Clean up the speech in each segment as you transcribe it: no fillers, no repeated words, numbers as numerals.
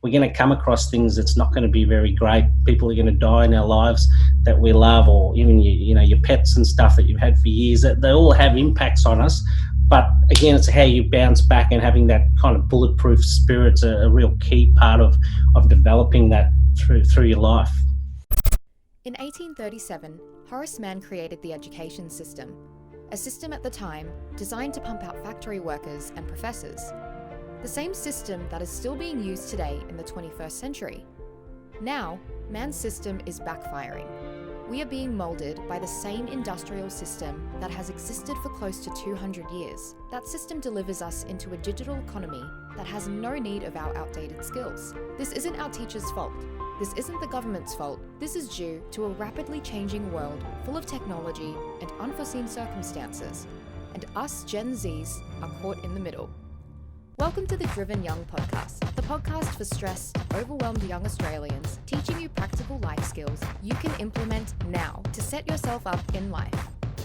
we're going to come across things that's not going to be very great. People are going to die in our lives that we love, or even your pets and stuff that you've had for years. That they all have impacts on us. But again, it's how you bounce back, and having that kind of bulletproof spirit's a real key part of developing that through your life. In 1837, Horace Mann created the education system, a system at the time designed to pump out factory workers and professors. The same system that is still being used today in the 21st century. Now, Mann's system is backfiring. We are being moulded by the same industrial system that has existed for close to 200 years. That system delivers us into a digital economy that has no need of our outdated skills. This isn't our teachers' fault. This isn't the government's fault. This is due to a rapidly changing world full of technology and unforeseen circumstances. And us Gen Zs are caught in the middle. Welcome to the Driven Young podcast, the podcast for stressed, overwhelmed young Australians, teaching you practical life skills you can implement now to set yourself up in life.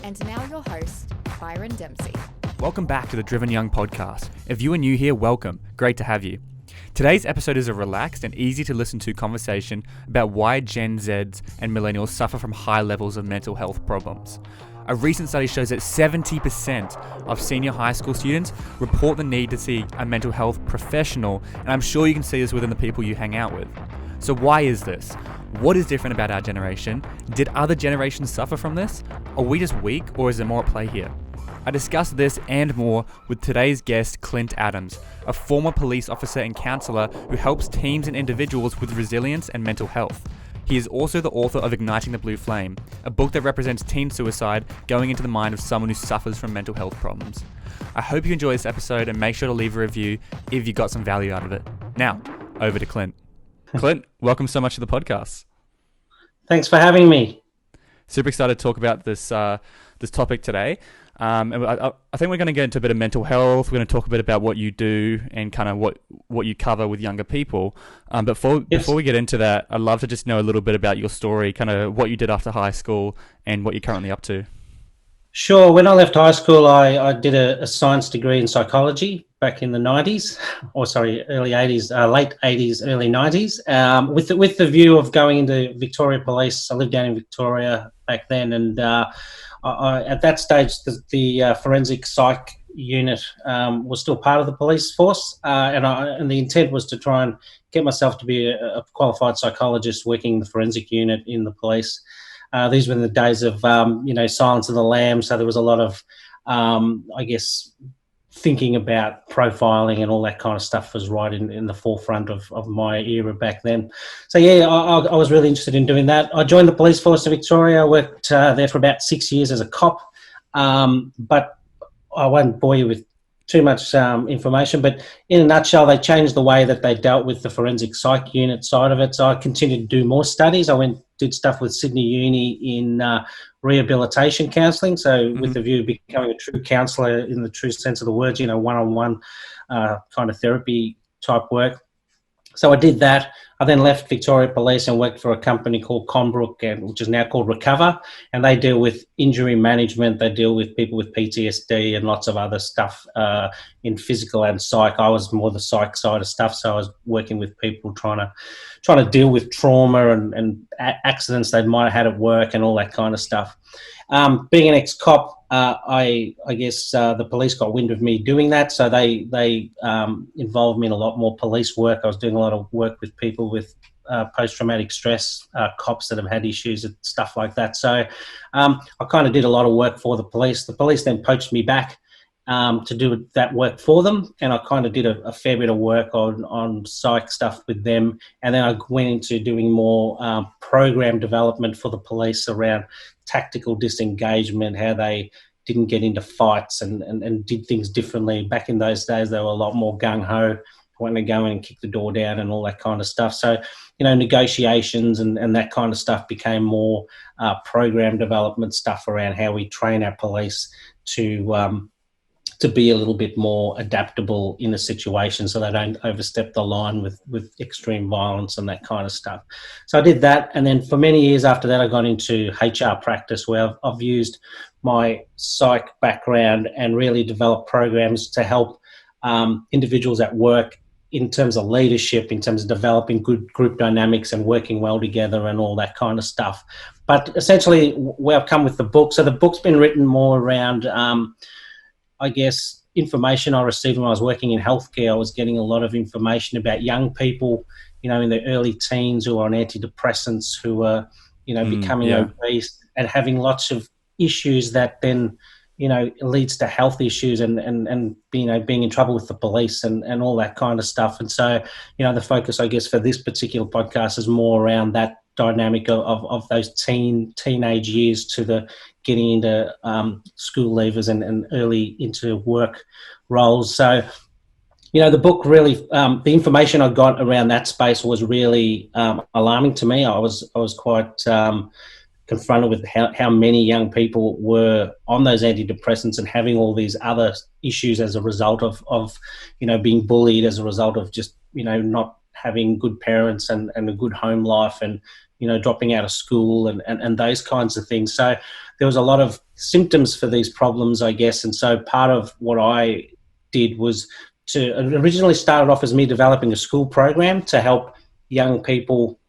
And now your host, Byron Dempsey. Welcome back to the Driven Young podcast. If you are new here, welcome. Great to have you. Today's episode is a relaxed and easy to listen to conversation about why Gen Zs and millennials suffer from high levels of mental health problems. A recent study shows that 70% of senior high school students report the need to see a mental health professional, and I'm sure you can see this within the people you hang out with. So why is this? What is different about our generation? Did other generations suffer from this? Are we just weak, or is there more at play here? I discussed this and more with today's guest, Clint Adams, a former police officer and counsellor who helps teams and individuals with resilience and mental health. He is also the author of Igniting the Blue Flame, a book that represents teen suicide going into the mind of someone who suffers from mental health problems. I hope you enjoy this episode and make sure to leave a review if you got some value out of it. Now, over to Clint. Clint, welcome so much to the podcast. Thanks for having me. Super excited to talk about this topic today. And I think we're going to get into a bit of mental health. We're going to talk a bit about what you do and kind of what you cover with younger people. But before we get into that, I'd love to just know a little bit about your story, kind of what you did after high school and what you're currently up to. Sure. When I left high school, I did a science degree in psychology back in the 90s, early 80s, late 80s, early 90s, with the view of going into Victoria Police. I lived down in Victoria back then, and at that stage, the forensic psych unit was still part of the police force, and the intent was to try and get myself to be a qualified psychologist working in the forensic unit in the police. These were the days of Silence of the Lambs, so there was a lot of thinking about profiling and all that kind of stuff was right in the forefront of my era back then. So yeah, I was really interested in doing that. I joined the police force of Victoria. I worked there for about 6 years as a cop, but I won't bore you with too much information, but in a nutshell, they changed the way that they dealt with the forensic psych unit side of it. So I continued to do more studies. I did stuff with Sydney Uni in rehabilitation counselling, so with the view of becoming a true counsellor in the true sense of the words, one-on-one kind of therapy type work. So I did that. I then left Victoria Police and worked for a company called Conbrook, which is now called Recover, and they deal with injury management. They deal with people with PTSD and lots of other stuff in physical and psych. I was more the psych side of stuff, so I was working with people trying to deal with trauma and accidents they might have had at work and all that kind of stuff. Being an ex-cop, I guess the police got wind of me doing that, so they involved me in a lot more police work. I was doing a lot of work with people with post-traumatic stress, cops that have had issues and stuff like that. So I kind of did a lot of work for the police. The police then poached me back to do that work for them, and I kind of did a fair bit of work on psych stuff with them, and then I went into doing more program development for the police around tactical disengagement, how they didn't get into fights and did things differently. Back in those days, they were a lot more gung-ho, wanting to go in and kick the door down and all that kind of stuff. So, negotiations and that kind of stuff became more program development stuff around how we train our police to be a little bit more adaptable in a situation so they don't overstep the line with extreme violence and that kind of stuff. So I did that, and then for many years after that I got into HR practice, where I've used my psych background and really developed programs to help individuals at work in terms of leadership, in terms of developing good group dynamics and working well together and all that kind of stuff. But essentially, where I've come with the book, so the book's been written more around, I guess, information I received when I was working in healthcare. I was getting a lot of information about young people, in their early teens who are on antidepressants, who are, becoming obese and having lots of issues that then, leads to health issues and being in trouble with the police and all that kind of stuff. And so, the focus, I guess, for this particular podcast is more around that dynamic of those teenage years to the getting into school leavers and early into work roles. So, the book really, the information I got around that space was really alarming to me. I was quite confronted with how many young people were on those antidepressants and having all these other issues as a result of being bullied, as a result of just, not having good parents and a good home life and, dropping out of school and those kinds of things. So there was a lot of symptoms for these problems, I guess. And so part of what I did was to originally started off as me developing a school program to help young people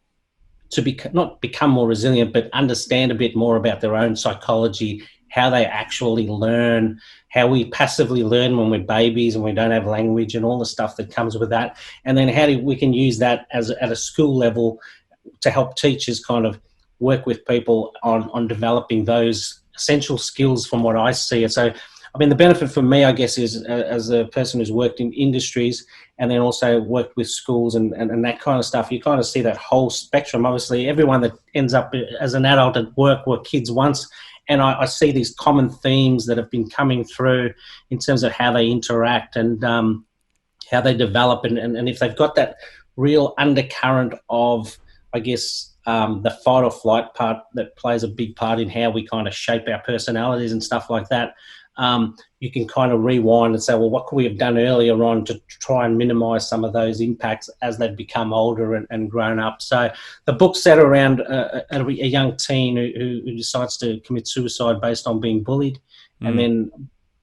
to not become more resilient, but understand a bit more about their own psychology, how they actually learn, how we passively learn when we're babies and we don't have language and all the stuff that comes with that. And then how we can use that at a school level to help teachers kind of work with people on developing those essential skills from what I see. And so, the benefit for me, I guess, is as a person who's worked in industries and then also worked with schools and that kind of stuff, you kind of see that whole spectrum. Obviously, everyone that ends up as an adult at work were kids once, and I see these common themes that have been coming through in terms of how they interact and how they develop, and if they've got that real undercurrent of, I guess, the fight or flight part that plays a big part in how we kind of shape our personalities and stuff like that. You can kind of rewind and say, well, what could we have done earlier on to try and minimise some of those impacts as they become older and grown up. So the book's set around a young teen who decides to commit suicide based on being bullied. And then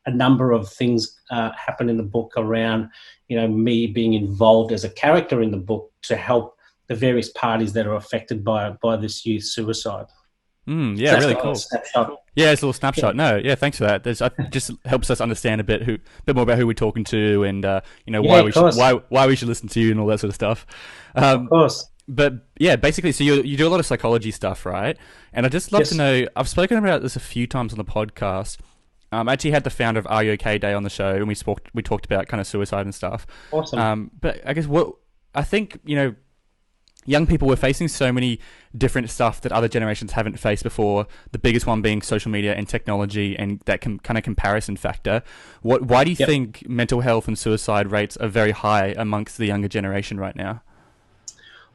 a number of things happen in the book around, me being involved as a character in the book to help the various parties that are affected by this youth suicide. Yeah, really cool. Yeah, it's a little snapshot. No, yeah, thanks for that. It just helps us understand a bit more about who we're talking to, and why we should listen to you and all that sort of stuff. Of course. But yeah, basically, so you do a lot of psychology stuff, right? And I'd just love to know. I've spoken about this a few times on the podcast. I actually had the founder of Are You OK Day on the show, and we talked about kind of suicide and stuff. Awesome. But I guess I think young people were facing so many different stuff that other generations haven't faced before, the biggest one being social media and technology and that kind of comparison factor. Why do you think mental health and suicide rates are very high amongst the younger generation right now?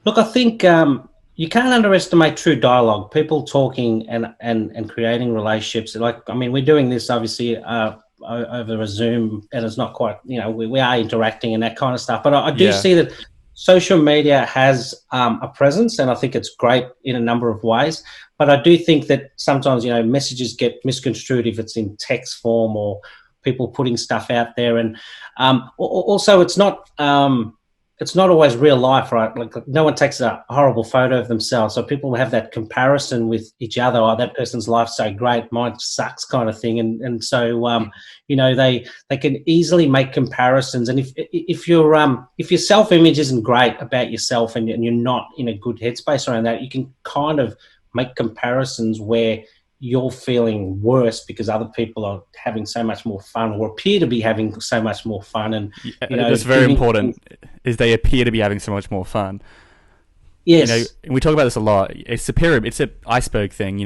Look, I think you can't underestimate true dialogue, people talking and creating relationships. We're doing this obviously over a Zoom, and it's not quite, we are interacting and that kind of stuff. But I do see that social media has a presence, and I think it's great in a number of ways. But I do think that sometimes, messages get misconstrued if it's in text form or people putting stuff out there. And also, it's not always real life, right? Like no one takes a horrible photo of themselves, so people have that comparison with each other. Oh, that person's life's so great, mine sucks, kind of thing. And so they can easily make comparisons. And if your self-image isn't great about yourself and you're not in a good headspace around that, you can kind of make comparisons where you're feeling worse because other people are having so much more fun or appear to be having so much more fun. And that's very important, is they appear to be having so much more fun. Yes. And we talk about this a lot. It's an iceberg thing.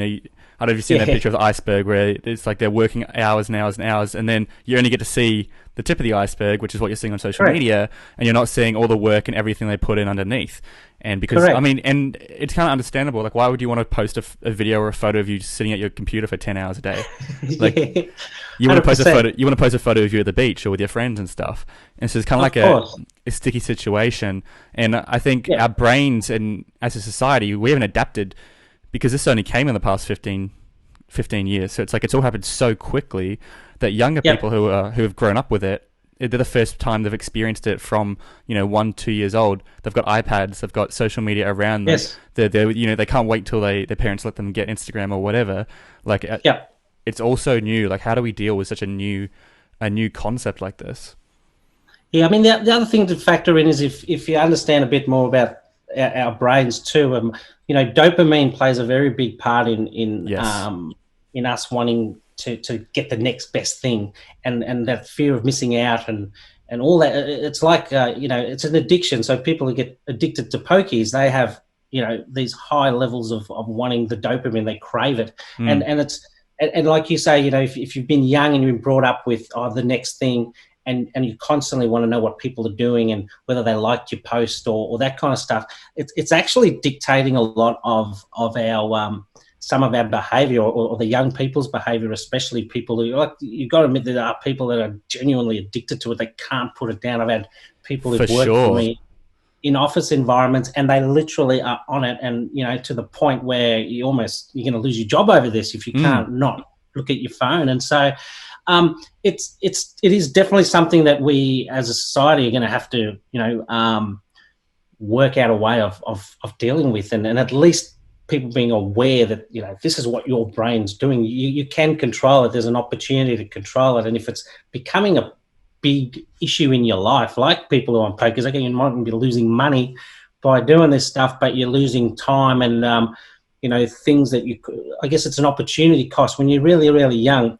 I don't know if you've seen that picture of the iceberg where it's like they're working hours and hours and hours, and then you only get to see the tip of the iceberg, which is what you're seeing on social media, and you're not seeing all the work and everything they put in underneath. And because, and it's kind of understandable. Like, why would you want to post a video or a photo of you sitting at your computer for 10 hours a day? Like, you want to post a photo. You want to post a photo of you at the beach or with your friends and stuff. And so it's kind of like a sticky situation. And I think our brains and as a society, we haven't adapted because this only came in the past 15 years. So it's like it's all happened so quickly that younger people who have grown up with it they're the first time they've experienced it from 1-2 years old. They've got iPads, they've got social media around them. Yes. They're they can't wait till their parents let them get Instagram or whatever. Like Yeah. it's also new. Like how do we deal with such a new concept like this? Yeah, I mean, the other thing to factor in is if you understand a bit more about our brains too, dopamine plays a very big part in us wanting to get the next best thing, and that fear of missing out and all that. It's like it's an addiction. So people who get addicted to pokies, they have these high levels of wanting the dopamine. They crave it, and it's and like you say, if you've been young and you've been brought up with the next thing. And you constantly want to know what people are doing and whether they liked your post or that kind of stuff. It's actually dictating a lot of our some of our behaviour or the young people's behaviour, especially people who you've got to admit there are people that are genuinely addicted to it. They can't put it down. I've had people who've worked for me in office environments and they literally are on it, and to the point where you're going to lose your job over this if you can't not look at your phone. And so. It is definitely something that we as a society are going to have to, work out a way of dealing with, and at least people being aware that, this is what your brain's doing. You can control it. There's an opportunity to control it. And if it's becoming a big issue in your life, like people who are on pokers, okay, you might be losing money by doing this stuff, but you're losing time and, things that I guess it's an opportunity cost. When you're really, really young,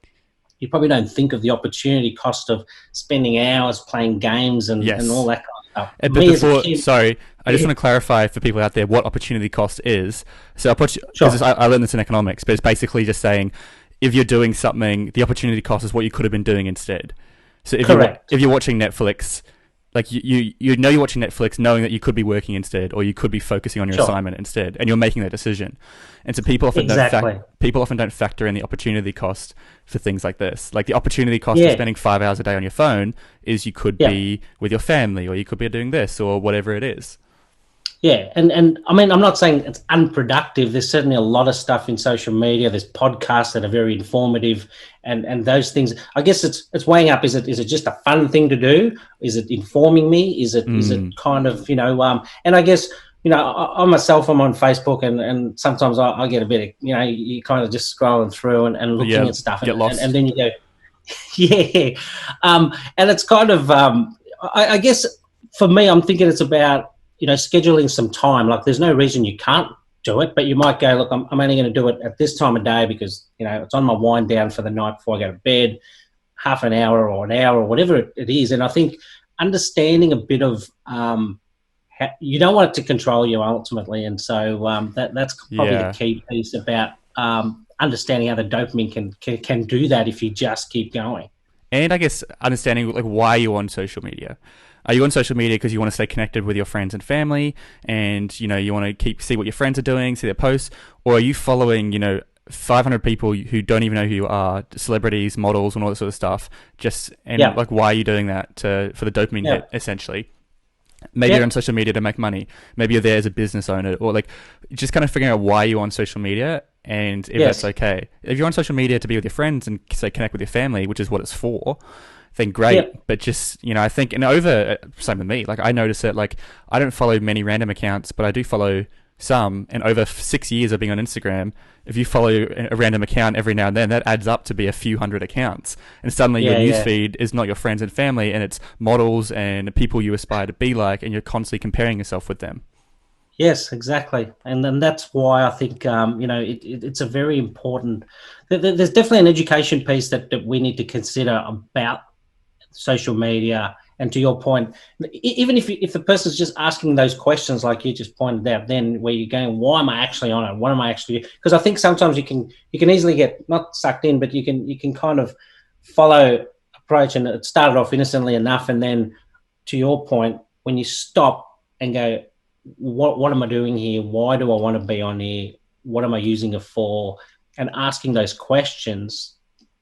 you probably don't think of the opportunity cost of spending hours playing games and all that kind of stuff. But sorry, I just want to clarify for people out there what opportunity cost is. So I learned this in economics, but it's basically just saying if you're doing something, the opportunity cost is what you could have been doing instead. So if you're watching Netflix, like you're watching Netflix knowing that you could be working instead, or you could be focusing on your assignment instead, and you're making that decision. And so people often don't factor in the opportunity cost for things like this. Like the opportunity cost of spending 5 hours a day on your phone is you could be with your family, or you could be doing this, or whatever it is. Yeah, and I mean, I'm not saying it's unproductive. There's certainly a lot of stuff in social media. There's podcasts that are very informative, and those things. I guess it's weighing up. Is it just a fun thing to do? Is it informing me? Is it kind of And I guess I myself, I'm on Facebook, and sometimes I get a bit of you kind of just scrolling through and looking at stuff, and then you go, and it's kind of I guess for me, I'm thinking it's about scheduling some time. Like there's no reason you can't do it, but you might go, look, I'm only going to do it at this time of day because, it's on my wind down for the night before I go to bed, half an hour or an hour or whatever it is. And I think understanding a bit of, you don't want it to control you ultimately. And so that's probably the key piece about understanding how the dopamine can do that if you just keep going. And I guess understanding like why you're on social media. Are you on social media because you want to stay connected with your friends and family, and you want to see what your friends are doing, see their posts, or are you following 500 people who don't even know who you are, celebrities, models, and all that sort of stuff? Like why are you doing that for the dopamine hit essentially? Maybe you're on social media to make money. Maybe you're there as a business owner, or like just kind of figuring out why you're on social media and if that's okay. If you're on social media to be with your friends and say connect with your family, which is what it's for, then great. But just I think, and same with me, like I notice that like I don't follow many random accounts, but I do follow some, and over 6 years of being on Instagram, if you follow a random account every now and then, that adds up to be a few hundred accounts, and suddenly your newsfeed is not your friends and family, and it's models and people you aspire to be like, and you're constantly comparing yourself with them. Yes, exactly, and then that's why I think it's a very important. There's definitely an education piece that we need to consider about social media. And to your point, even if the person's just asking those questions like you just pointed out, then where you're going, why am I actually on it? What am I actually? Because I think sometimes you can easily get not sucked in, but you can kind of follow approach, and it started off innocently enough, and then to your point, when you stop and go, what am I doing here? Why do I want to be on here? What am I using it for? And asking those questions,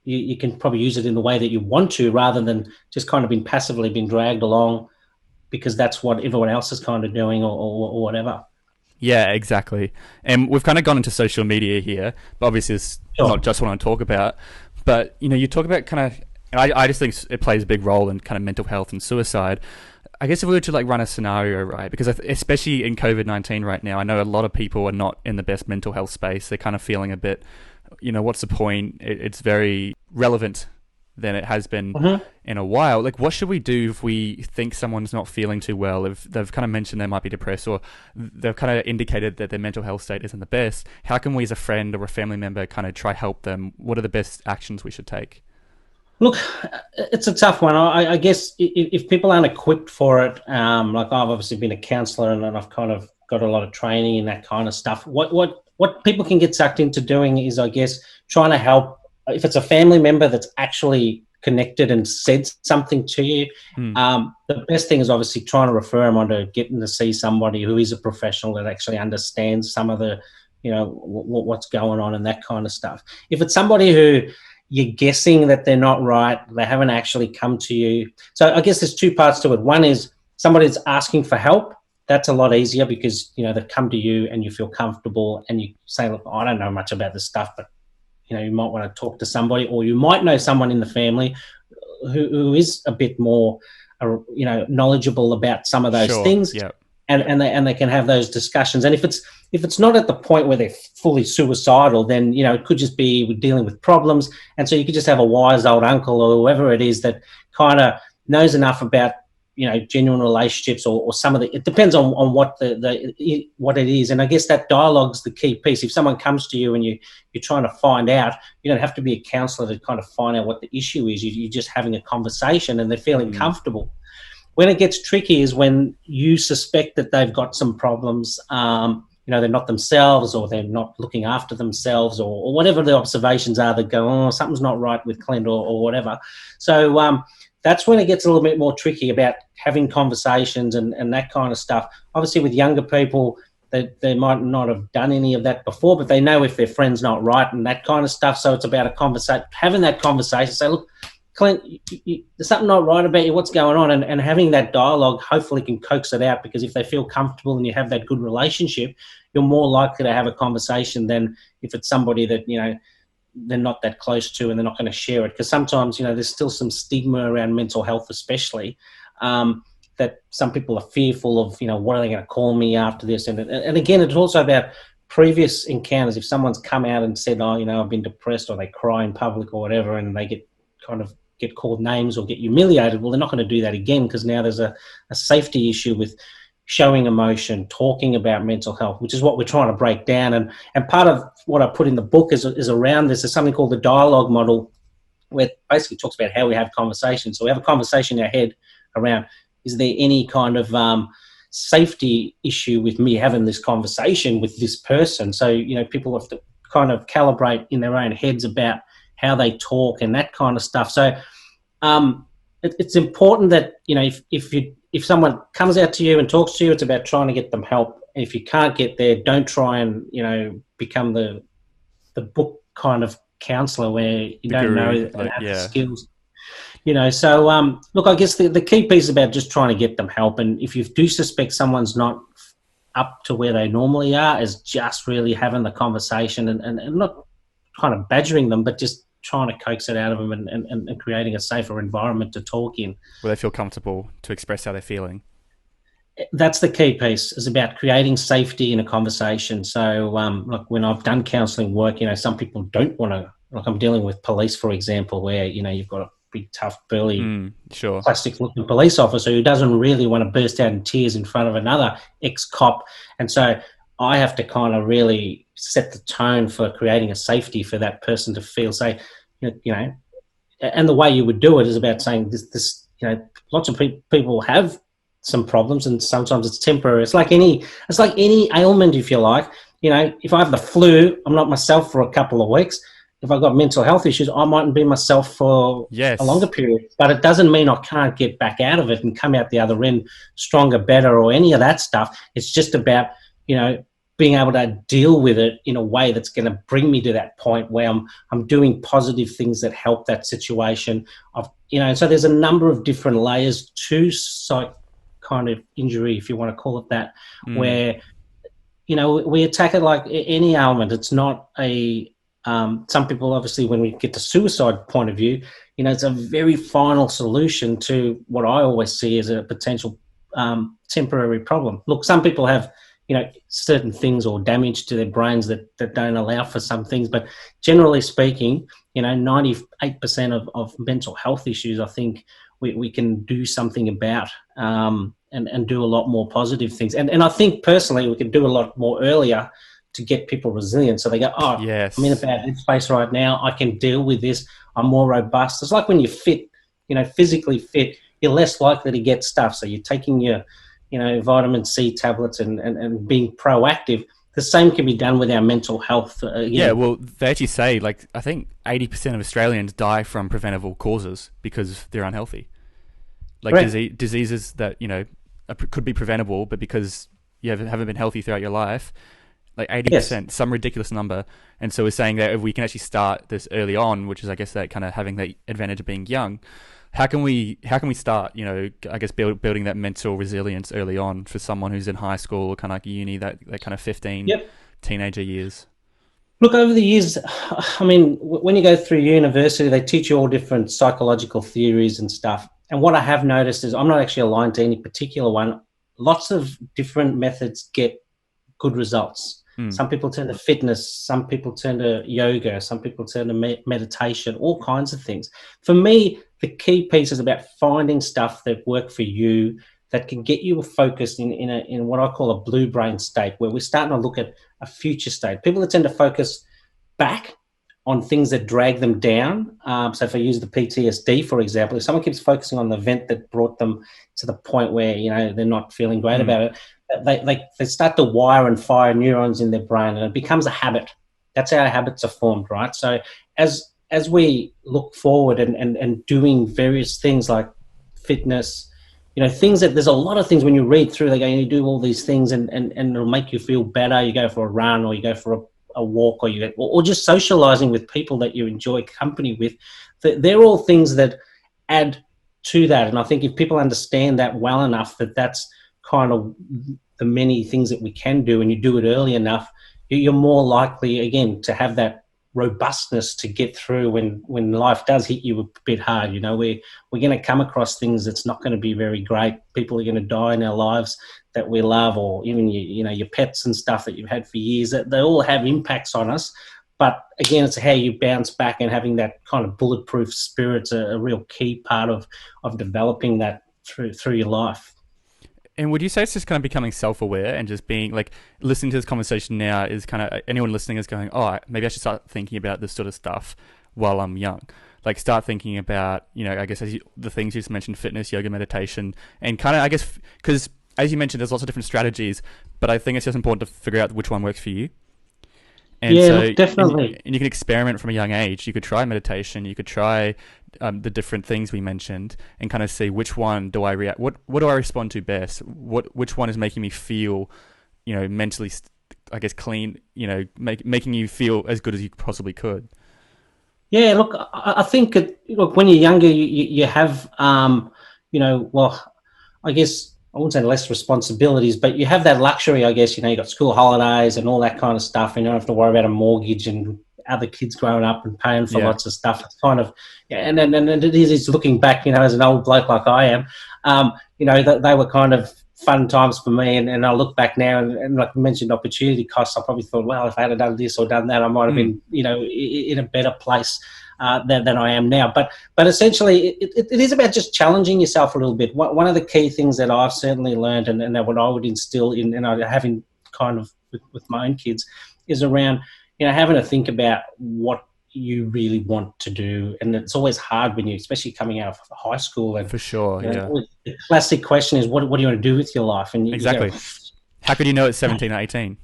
you can probably use it in the way that you want to, rather than just kind of being passively being dragged along because that's what everyone else is kind of doing or whatever. Yeah, exactly. And we've kind of gone into social media here, but obviously it's not just what I talk about. But, you talk about kind of And I just think it plays a big role in kind of mental health and suicide. I guess if we were to like run a scenario, right, because especially in COVID-19 right now, I know a lot of people are not in the best mental health space. They're kind of feeling a bit, what's the point? It's very relevant than it has been in a while. Like, what should we do if we think someone's not feeling too well, if they've kind of mentioned they might be depressed, or they've kind of indicated that their mental health state isn't the best? How can we as a friend or a family member kind of try help them? What are the best actions we should take? Look, it's a tough one. I guess if people aren't equipped for it, like I've obviously been a counsellor and I've kind of got a lot of training and that kind of stuff. What people can get sucked into doing is, I guess, trying to help. If it's a family member that's actually connected and said something to you, the best thing is obviously trying to refer them on to getting to see somebody who is a professional that actually understands some of the, what's going on and that kind of stuff. If it's somebody who you're guessing that they're not right, they haven't actually come to you. So I guess there's two parts to it. One is somebody that's asking for help. That's a lot easier because, they've come to you and you feel comfortable and you say, look, I don't know much about this stuff, but you might want to talk to somebody, or you might know someone in the family who is a bit more, knowledgeable about some of those things, and they can have those discussions. And if it's not at the point where they're fully suicidal, then it could just be dealing with problems, and so you could just have a wise old uncle or whoever it is that kind of knows enough about genuine relationships or some of the, it depends on what what it is. And I guess that dialogue's the key piece. If someone comes to you and you're trying to find out, you don't have to be a counsellor to kind of find out what the issue is. You're just having a conversation and they're feeling comfortable. When it gets tricky is when you suspect that they've got some problems, they're not themselves, or they're not looking after themselves, or whatever the observations are that go, oh, something's not right with Clint or whatever. So that's when it gets a little bit more tricky about having conversations and that kind of stuff. Obviously, with younger people, they might not have done any of that before, but they know if their friend's not right and that kind of stuff. So it's about having that conversation. Say, look, Clint, there's something not right about you. What's going on? And having that dialogue hopefully can coax it out, because if they feel comfortable and you have that good relationship, you're more likely to have a conversation than if it's somebody that, they're not that close to and they're not going to share it. Because sometimes, there's still some stigma around mental health, especially, that some people are fearful of, what are they going to call me after this? And again, it's also about previous encounters. If someone's come out and said, oh, I've been depressed, or they cry in public or whatever, and they get called names or get humiliated, well, they're not going to do that again, because now there's a safety issue with showing emotion, talking about mental health, which is what we're trying to break down. And part of what I put in the book is around this. There's something called the dialogue model, where it basically talks about how we have conversations. So we have a conversation in our head around, is there any kind of safety issue with me having this conversation with this person? So, people have to kind of calibrate in their own heads about how they talk and that kind of stuff. So it's important that, if someone comes out to you and talks to you, it's about trying to get them help. And if you can't get there, don't try and, become the book kind of counsellor where you don't know and have the skills. So look, I guess the key piece is about just trying to get them help. And if you do suspect someone's not up to where they normally are, is just really having the conversation and not kind of badgering them, but just trying to coax it out of them and creating a safer environment to talk in. Where they feel comfortable to express how they're feeling. That's the key piece, is about creating safety in a conversation. So like when I've done counselling work, some people don't want to, like I'm dealing with police, for example, where, you've got a big, tough, burly, plastic-looking police officer who doesn't really want to burst out in tears in front of another ex-cop. And so I have to kind of really set the tone for creating a safety for that person to feel safe, and the way you would do it is about saying this, lots of people have some problems, and sometimes it's temporary. It's like any ailment, if you like. If I have the flu, I'm not myself for a couple of weeks. If I've got mental health issues, I mightn't be myself for a longer period. But it doesn't mean I can't get back out of it and come out the other end stronger, better, or any of that stuff. It's just about, being able to deal with it in a way that's going to bring me to that point where I'm doing positive things that help that situation. So there's a number of different layers to psych kind of injury, if you want to call it that, where, we attack it like any ailment. It's not some people, obviously, when we get to suicide point of view, it's a very final solution to what I always see as a potential temporary problem. Look, some people have, certain things or damage to their brains that don't allow for some things, but generally speaking, 98% of mental health issues, I think we can do something about, and do a lot more positive things. And I think personally we can do a lot more earlier to get people resilient. So they go, oh, Yes. I'm in a bad space right now. I can deal with this. I'm more robust. It's like when you're fit, physically fit, you're less likely to get stuff. So you're taking your, vitamin C tablets and being proactive. The same can be done with our mental health. Yeah, well, they actually say, like, I think 80% of Australians die from preventable causes because they're unhealthy. Like diseases that, could be preventable, but because you haven't been healthy throughout your life, like 80%, yes. Some ridiculous number. And so we're saying that if we can actually start this early on, which is, I guess, that kind of having the advantage of being young, how can we start, I guess, building that mental resilience early on for someone who's in high school or kind of like uni, that kind of 15 teenager years? Look, over the years, I mean, when you go through university, they teach you all different psychological theories and stuff. And what I have noticed is I'm not actually aligned to any particular one. Lots of different methods get good results. Some people turn to fitness, some people turn to yoga, some people turn to meditation, all kinds of things. For me, the key piece is about finding stuff that work for you, that can get you focused in what I call a blue brain state, where we're starting to look at a future state. People that tend to focus back on things that drag them down. So if I use the PTSD, for example, if someone keeps focusing on the event that brought them to the point where, they're not feeling great about it, they start to wire and fire neurons in their brain, and it becomes a habit. That's how habits are formed, right? So as we look forward and doing various things like fitness, things that there's a lot of things when you read through, they go, you do all these things and it'll make you feel better. You go for a run, or you go for a walk, or just socializing with people that you enjoy company with. They're all things that add to that. And I think if people understand that well enough, that's kind of the many things that we can do, and you do it early enough, you're more likely, again, to have that robustness to get through when life does hit you a bit hard. We're going to come across things that's not going to be very great. People are going to die in our lives that we love, or even your pets and stuff that you've had for years. That they all have impacts on us. But again, it's how you bounce back, and having that kind of bulletproof spirit's a real key part of developing that through your life. And would you say it's just kind of becoming self-aware and just being like, listening to this conversation now is kind of, anyone listening is going, oh, maybe I should start thinking about this sort of stuff while I'm young. Like, start thinking about, I guess, the things you just mentioned, fitness, yoga, meditation, and kind of, I guess, because as you mentioned, there's lots of different strategies, but I think it's just important to figure out which one works for you. And yeah, so, definitely. And you can experiment from a young age. You could try meditation. You could try the different things we mentioned, and kind of see which one do I react. What do I respond to best? Which one is making me feel, mentally, I guess, clean. Making you feel as good as you possibly could. Yeah, look, I think when you're younger, you have, well, I guess I wouldn't say less responsibilities, but you have that luxury, I guess. You got school holidays and all that kind of stuff, and you don't have to worry about a mortgage and other kids growing up and paying for lots of stuff. It's kind of, and it is looking back, as an old bloke like I am, they were kind of fun times for me, and I look back now, and like I mentioned, opportunity costs, I probably thought, well, if I had done this or done that, I might have been, in a better place than I am now. But essentially, it is about just challenging yourself a little bit. One of the key things that I've certainly learned, and that what I would instill in, and I have in kind of with my own kids, is around, having to think about what you really want to do. And it's always hard when you, especially coming out of high school. And for sure, the classic question is, what do you want to do with your life? And exactly. How could you know at 17 or 18?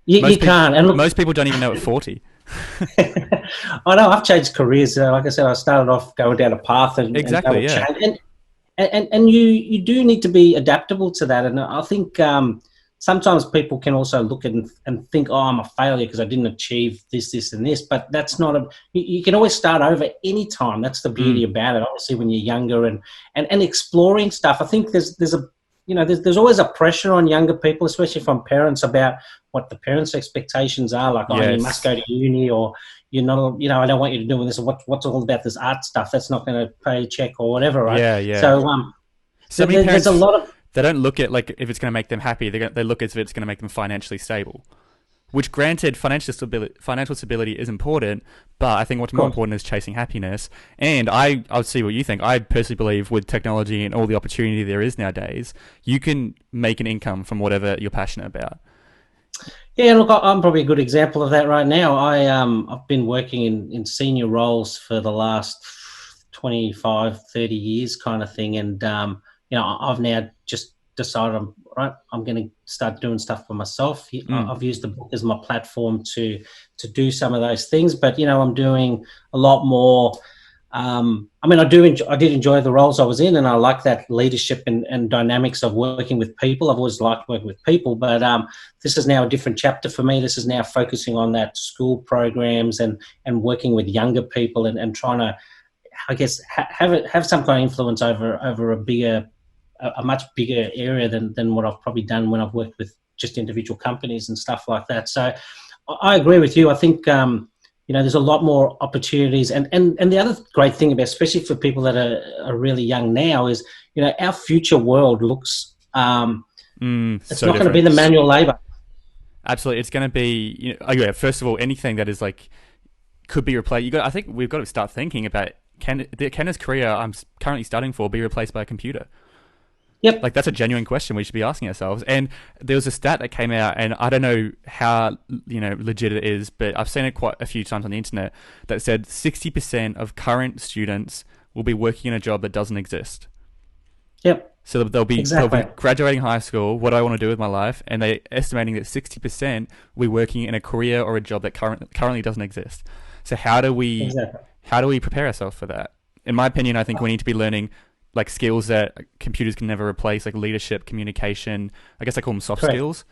You can't. And look, most people don't even know at 40. I know, I've changed careers. Like I said, I started off going down a path, and exactly, and you do need to be adaptable to that. And I think sometimes people can also look at and think, oh, I'm a failure because I didn't achieve this, and this. But that's not you can always start over any time. That's the beauty about it. Obviously, when you're younger and exploring stuff, I think there's a there's always a pressure on younger people, especially from parents, about what the parents' expectations are. Like, oh, you must go to uni, or you're not, I don't want you to do this. What's all about this art stuff? That's not going to pay a check or whatever, right? Yeah. So many parents, there's a lot of, they don't look at like if it's going to make them happy. They look at if it's going to make them financially stable. Which, granted, financial stability is important, but I think what's more important is chasing happiness. And I'll see what you think. I personally believe with technology and all the opportunity there is nowadays, you can make an income from whatever you're passionate about. Yeah, look, I'm probably a good example of that right now. I've been working in senior roles for the last 25, 30 years kind of thing. And, I've now just decided I'm going to start doing stuff for myself. I've used the book as my platform to do some of those things, but I'm doing a lot more. I did enjoy the roles I was in, and I like that leadership and dynamics of working with people. I've always liked working with people, but this is now a different chapter for me. This is now focusing on that school programs and working with younger people and trying to, I guess, have some kind of influence over a much bigger area than what I've probably done when I've worked with just individual companies and stuff like that. So I agree with you. I think, there's a lot more opportunities. And the other great thing about, especially for people that are really young now, is, our future world looks, it's not going to be the manual labor. Absolutely. It's going to be, first of all, anything that is like, could be replaced. I think we've got to start thinking about, can this career I'm currently studying for be replaced by a computer? Yep. Like, that's a genuine question we should be asking ourselves. And there was a stat that came out, and I don't know how, legit it is, but I've seen it quite a few times on the internet, that said 60% of current students will be working in a job that doesn't exist. Yep. So they'll be graduating high school. What do I want to do with my life? And they're estimating that 60% will be working in a career or a job that currently doesn't exist. So how do we prepare ourselves for that? In my opinion, I think we need to be learning like skills that computers can never replace, like leadership, communication. I guess I call them soft skills.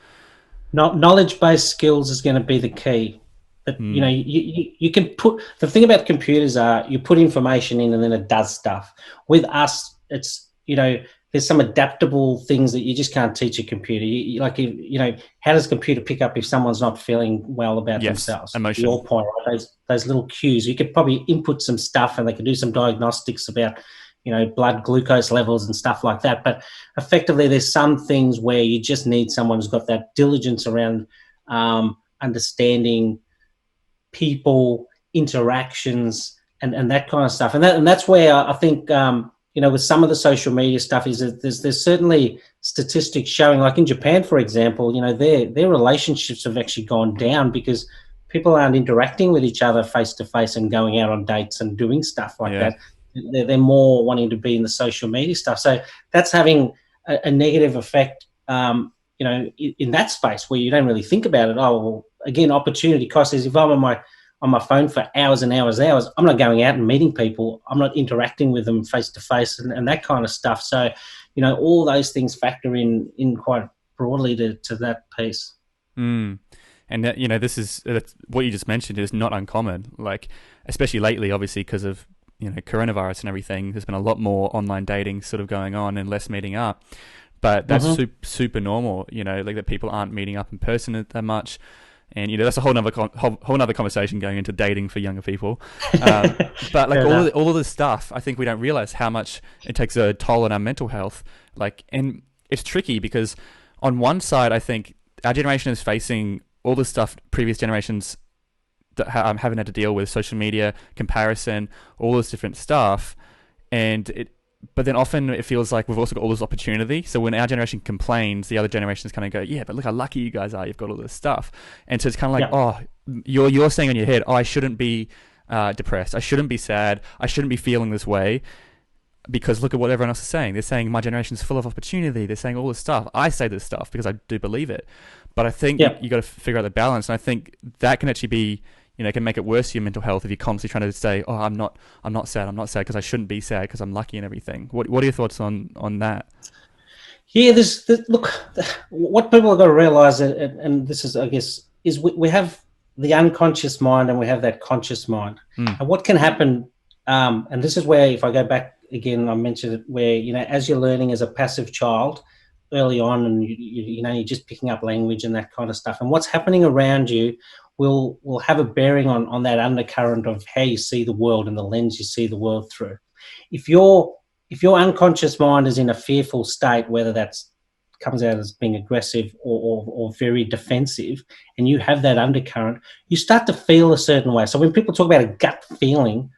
Knowledge-based skills is going to be the key. But, you can put... The thing about computers are you put information in and then it does stuff. With us, it's, there's some adaptable things that you just can't teach a computer. How does a computer pick up if someone's not feeling well about themselves? Emotion. Your point, right? Those little cues. You could probably input some stuff and they could do some diagnostics about blood glucose levels and stuff like that. But effectively, there's some things where you just need someone who's got that diligence around understanding people, interactions, and that kind of stuff. And that's where I think, with some of the social media stuff is that there's certainly statistics showing, like in Japan, for example, their relationships have actually gone down because people aren't interacting with each other face to face and going out on dates and doing stuff like that. They're more wanting to be in the social media stuff. So that's having a negative effect, in that space where you don't really think about it. Oh, well, again, opportunity cost is if I'm on my phone for hours and hours, I'm not going out and meeting people. I'm not interacting with them face to face and that kind of stuff. So, all those things factor in quite broadly to that piece. And that, that's what you just mentioned is not uncommon. Like, especially lately, obviously, because of coronavirus and everything, there's been a lot more online dating sort of going on and less meeting up. But that's super normal, like that people aren't meeting up in person that much. And, that's a whole nother conversation going into dating for younger people. But like all of this stuff, I think we don't realize how much it takes a toll on our mental health. Like, and it's tricky because on one side, I think our generation is facing all the stuff previous generations that haven't had to deal with, social media, comparison, all this different stuff. But then often it feels like we've also got all this opportunity. So when our generation complains, the other generations kind of go, yeah, but look how lucky you guys are. You've got all this stuff. And so it's kind of like, you're saying in your head, I shouldn't be depressed. I shouldn't be sad. I shouldn't be feeling this way because look at what everyone else is saying. They're saying my generation's full of opportunity. They're saying all this stuff. I say this stuff because I do believe it. But I think you got to figure out the balance. And I think that can actually be, can make it worse for your mental health if you're constantly trying to say, oh, I'm not sad because I shouldn't be sad because I'm lucky and everything. What are your thoughts on that? Yeah, look, what people have got to realize, and this is, I guess, is we have the unconscious mind and we have that conscious mind. And what can happen, and this is where, if I go back again, I mentioned it, where, as you're learning as a passive child, early on, and you're just picking up language and that kind of stuff. And what's happening around you will have a bearing on that undercurrent of how you see the world and the lens you see the world through. If your unconscious mind is in a fearful state, whether that's comes out as being aggressive or very defensive, and you have that undercurrent, you start to feel a certain way. So when people talk about a gut feeling,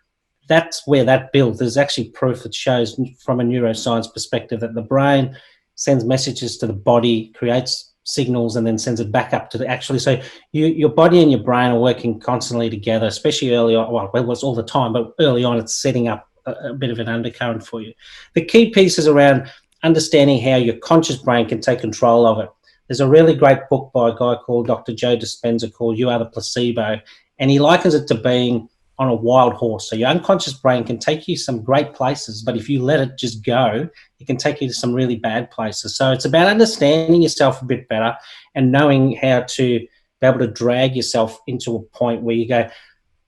that's where that builds. There's actually proof that shows from a neuroscience perspective that the brain sends messages to the body, creates signals, and then sends it back up to so your body and your brain are working constantly together, especially early on. Well, it was all the time, but early on it's setting up a bit of an undercurrent for you. The key piece is around understanding how your conscious brain can take control of it. There's a really great book by a guy called Dr. Joe Dispenza called You Are the Placebo, and he likens it to being on a wild horse. So your unconscious brain can take you some great places, but if you let it just go, it can take you to some really bad places. So it's about understanding yourself a bit better and knowing how to be able to drag yourself into a point where you go,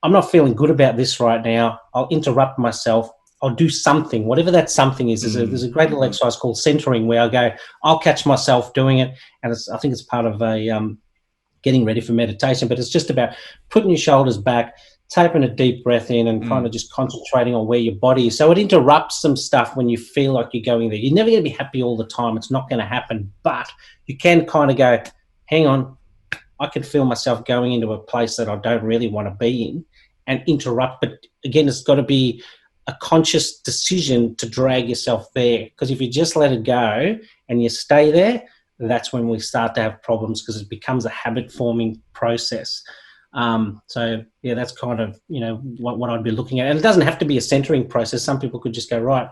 I'm not feeling good about this right now. I'll interrupt myself. I'll do something, whatever that something is. There's a great little exercise called centering where I go, I'll catch myself doing it. And I think it's part of a getting ready for meditation, but it's just about putting your shoulders back, taking a deep breath in and kind of just concentrating on where your body is. So it interrupts some stuff when you feel like you're going there. You're never going to be happy all the time. It's not going to happen, but you can kind of go, hang on, I can feel myself going into a place that I don't really want to be in and interrupt. But again, it's got to be a conscious decision to drag yourself there, because if you just let it go and you stay there, that's when we start to have problems, because it becomes a habit forming process. So yeah, that's kind of, what I'd be looking at. And it doesn't have to be a centering process. Some people could just go, right,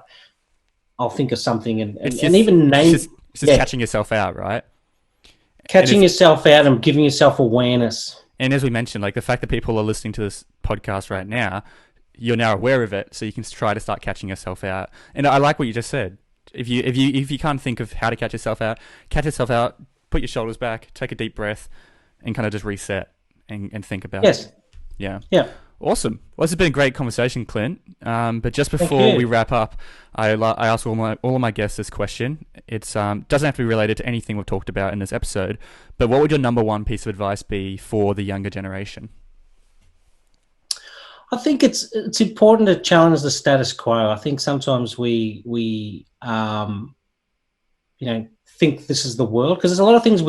I'll think of something and even name. It's just catching yourself out, right? Catching yourself out and giving yourself awareness. And as we mentioned, like the fact that people are listening to this podcast right now, you're now aware of it, so you can try to start catching yourself out. And I like what you just said. If you can't think of how to catch yourself out, put your shoulders back, take a deep breath, and kind of just reset and think about it. Yeah. Awesome. Well, this has been a great conversation, Clint. But just before we wrap up, I ask all of my guests this question. It doesn't have to be related to anything we've talked about in this episode, but what would your number one piece of advice be for the younger generation? I think it's important to challenge the status quo. I think sometimes we think this is the world, because there's a lot of things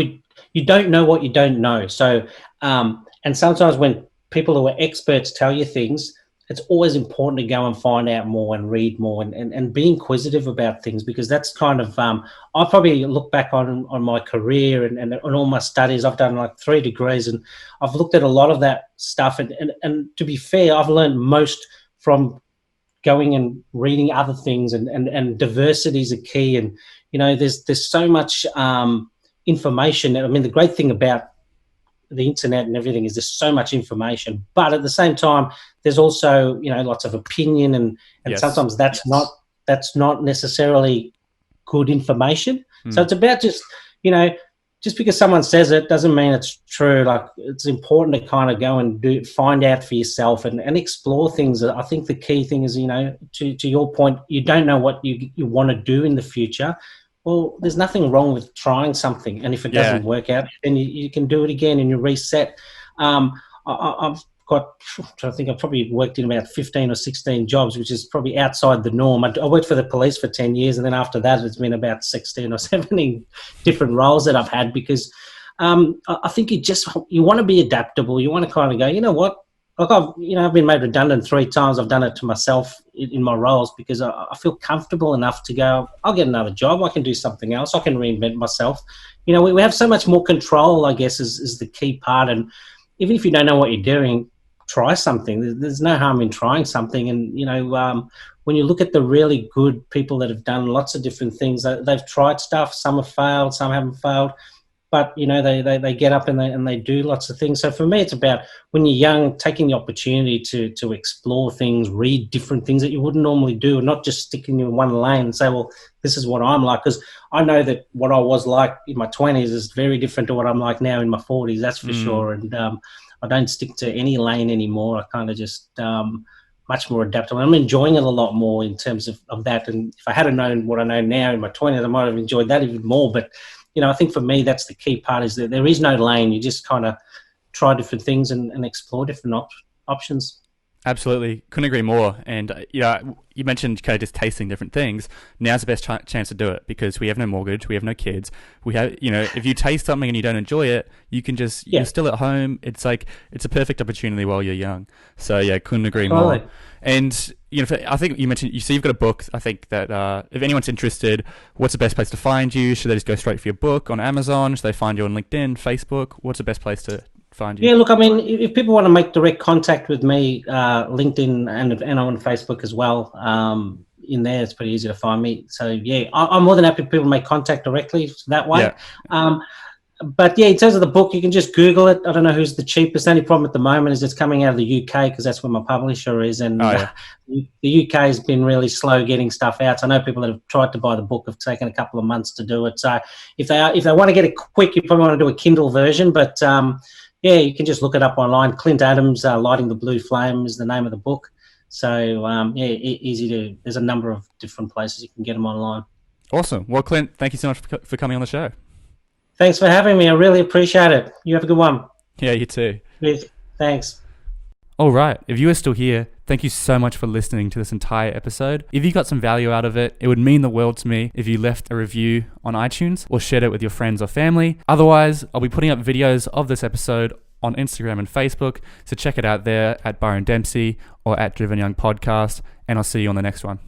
you don't know what you don't know. So and sometimes when people who are experts tell you things, it's always important to go and find out more and read more and be inquisitive about things, because that's kind of I probably look back on my career and all my studies. I've done like 3 degrees and I've looked at a lot of that stuff, and to be fair, I've learned most from going and reading other things, and diversity is a key. And there's so much information. I mean, the great thing about the internet and everything is there's so much information, but at the same time there's also lots of opinion, and sometimes that's not necessarily good information. So it's about just because someone says it doesn't mean it's true. Like, it's important to kind of go and find out for yourself and explore things. I think the key thing is, to your point, you don't know what you want to do in the future. Well, there's nothing wrong with trying something, and if it doesn't work out, then you can do it again and you reset. I've probably worked in about 15 or 16 jobs, which is probably outside the norm. I worked for the police for 10 years, and then after that, it's been about 16 or 17 different roles that I've had, because I think you want to be adaptable. You want to kind of go, you know what? Like I've been made redundant 3 times. I've done it to myself in my roles, because I feel comfortable enough to go, I'll get another job. I can do something else. I can reinvent myself. We have so much more control, I guess, is the key part. And even if you don't know what you're doing, try something. There's no harm in trying something. And, when you look at the really good people that have done lots of different things, they've tried stuff. Some have failed, some haven't failed. But, they get up and they do lots of things. So for me, it's about, when you're young, taking the opportunity to explore things, read different things that you wouldn't normally do, and not just sticking in one lane and say, well, this is what I'm like. Because I know that what I was like in my 20s is very different to what I'm like now in my 40s, that's for sure. And I don't stick to any lane anymore. I kind of just much more adaptable. I'm enjoying it a lot more in terms of that. And if I had known what I know now in my 20s, I might have enjoyed that even more. But, I think for me, that's the key part, is that there is no lane. You just kind of try different things and explore different options. Absolutely. Couldn't agree more. And, you mentioned kind of just tasting different things. Now's the best chance to do it, because we have no mortgage. We have no kids. We have, if you taste something and you don't enjoy it, you can just, you're still at home. It's like, it's a perfect opportunity while you're young. So, yeah, couldn't agree more. And, I think you mentioned, you've got a book. I think that if anyone's interested, what's the best place to find you? Should they just go straight for your book on Amazon? Should they find you on LinkedIn, Facebook? What's the best place to find you? Yeah, look, I mean, if people want to make direct contact with me, LinkedIn and on Facebook as well, in there, it's pretty easy to find me. So, yeah, I'm more than happy for people to make contact directly that way. Yeah. But, yeah, in terms of the book, you can just Google it. I don't know who's the cheapest. The only problem at the moment is it's coming out of the UK, because that's where my publisher is. And the UK has been really slow getting stuff out. So I know people that have tried to buy the book have taken a couple of months to do it. So if they want to get it quick, you probably want to do a Kindle version. But, yeah, you can just look it up online. Clint Adams, Lighting the Blue Flame is the name of the book. So, easy to, there's a number of different places you can get them online. Awesome. Well, Clint, thank you so much for coming on the show. Thanks for having me. I really appreciate it. You have a good one. Yeah, you too. Yes, thanks. All right. If you are still here, thank you so much for listening to this entire episode. If you got some value out of it, it would mean the world to me if you left a review on iTunes or shared it with your friends or family. Otherwise, I'll be putting up videos of this episode on Instagram and Facebook, so check it out there at Byron Dempsey or at Driven Young Podcast, and I'll see you on the next one.